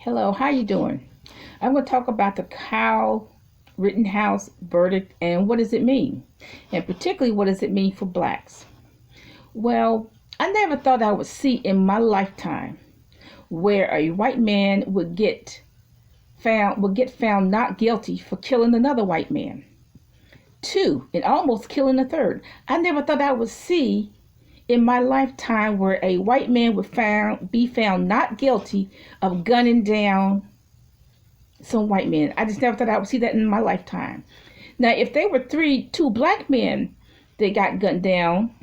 Hello, how you doing? I'm going to talk about the Kyle Rittenhouse verdict and what does it mean? And particularly, what does it mean for blacks? Well, I never thought I would see in my lifetime where a white man would get found not guilty for killing another white man. Two, and almost killing a third. I never thought I would see in my lifetime where a white man would be found not guilty of gunning down some white men. I just never thought I would see that in my lifetime. Now, if they were two black men that got gunned down,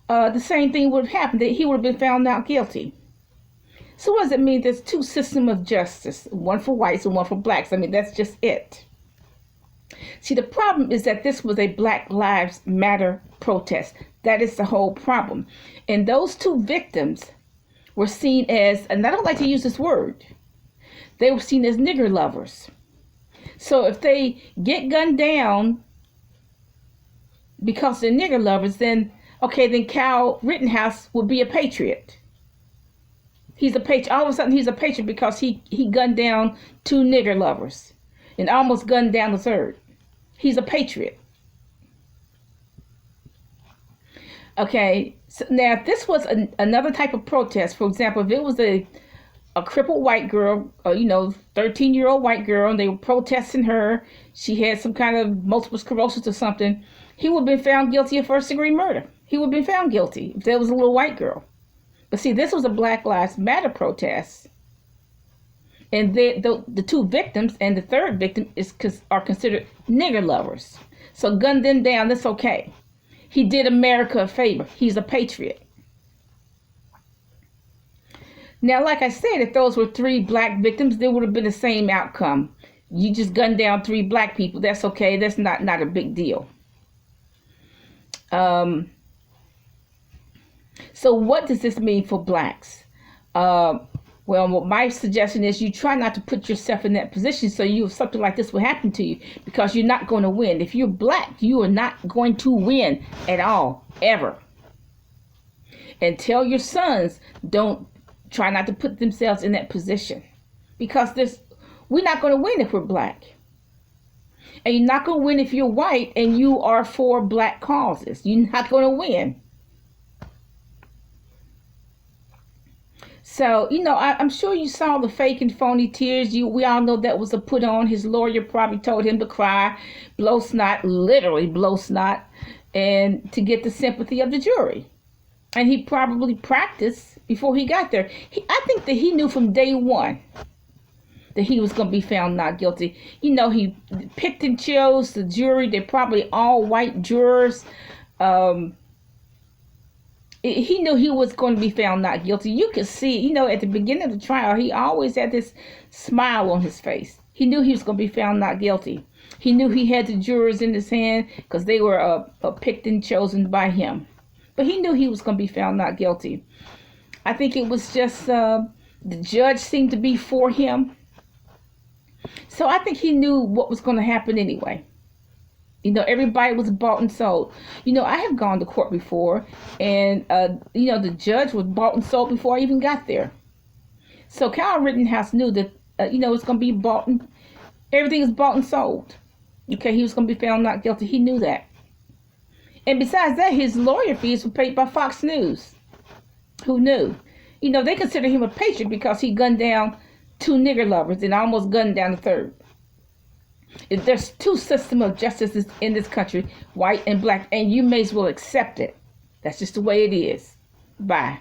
the same thing would have happened. That he would have been found not guilty. So what does it mean? There's two systems of justice, one for whites and one for blacks. I mean, that's just it. See, the problem is that this was a Black Lives Matter protest. That is the whole problem. And those two victims were seen as, and I don't like to use this word, they were seen as nigger lovers. So if they get gunned down because they're nigger lovers, then Kyle Rittenhouse would be a patriot. He's a patriot. All of a sudden, he's a patriot because he gunned down two nigger lovers and almost gunned down the third. He's a patriot. Okay, so now if this was another type of protest, for example, if it was a crippled white girl, 13-year-old white girl, and they were protesting her, she had some kind of multiple sclerosis or something, he would have been found guilty of first-degree murder. He would have been found guilty if there was a little white girl. But see, this was a Black Lives Matter protest. And the two victims and the third victim are considered nigger lovers. So gun them down, that's okay. He did America a favor. He's a patriot. Now, like I said, if those were three black victims, there would have been the same outcome. You just gunned down three black people. That's okay. That's not a big deal. So what does this mean for blacks? Well, my suggestion is you try not to put yourself in that position so something like this will happen to you, because you're not going to win. If you're black, you are not going to win at all, ever. And tell your sons, don't try not to put themselves in that position, because we're not going to win if we're black. And you're not going to win if you're white and you are for black causes. You're not going to win. So, I'm sure you saw the fake and phony tears. We all know that was a put on. His lawyer probably told him to cry, blow snot, literally blow snot, and to get the sympathy of the jury. And he probably practiced before he got there. I think that he knew from day one that he was going to be found not guilty. He picked and chose the jury. They're probably all white jurors. He knew he was going to be found not guilty. You could see, at the beginning of the trial, he always had this smile on his face. He knew he was going to be found not guilty. He knew he had the jurors in his hand because they were picked and chosen by him. But he knew he was going to be found not guilty. I think it was just the judge seemed to be for him. So I think he knew what was going to happen anyway. Everybody was bought and sold. I have gone to court before, and, the judge was bought and sold before I even got there. So Kyle Rittenhouse knew that, it's going to be bought and everything is bought and sold. Okay, he was going to be found not guilty. He knew that. And besides that, his lawyer fees were paid by Fox News. Who knew? They consider him a patriot because he gunned down two nigger lovers and almost gunned down the third. There's two systems of justice in this country, white and black, and you may as well accept it. That's just the way it is. Bye.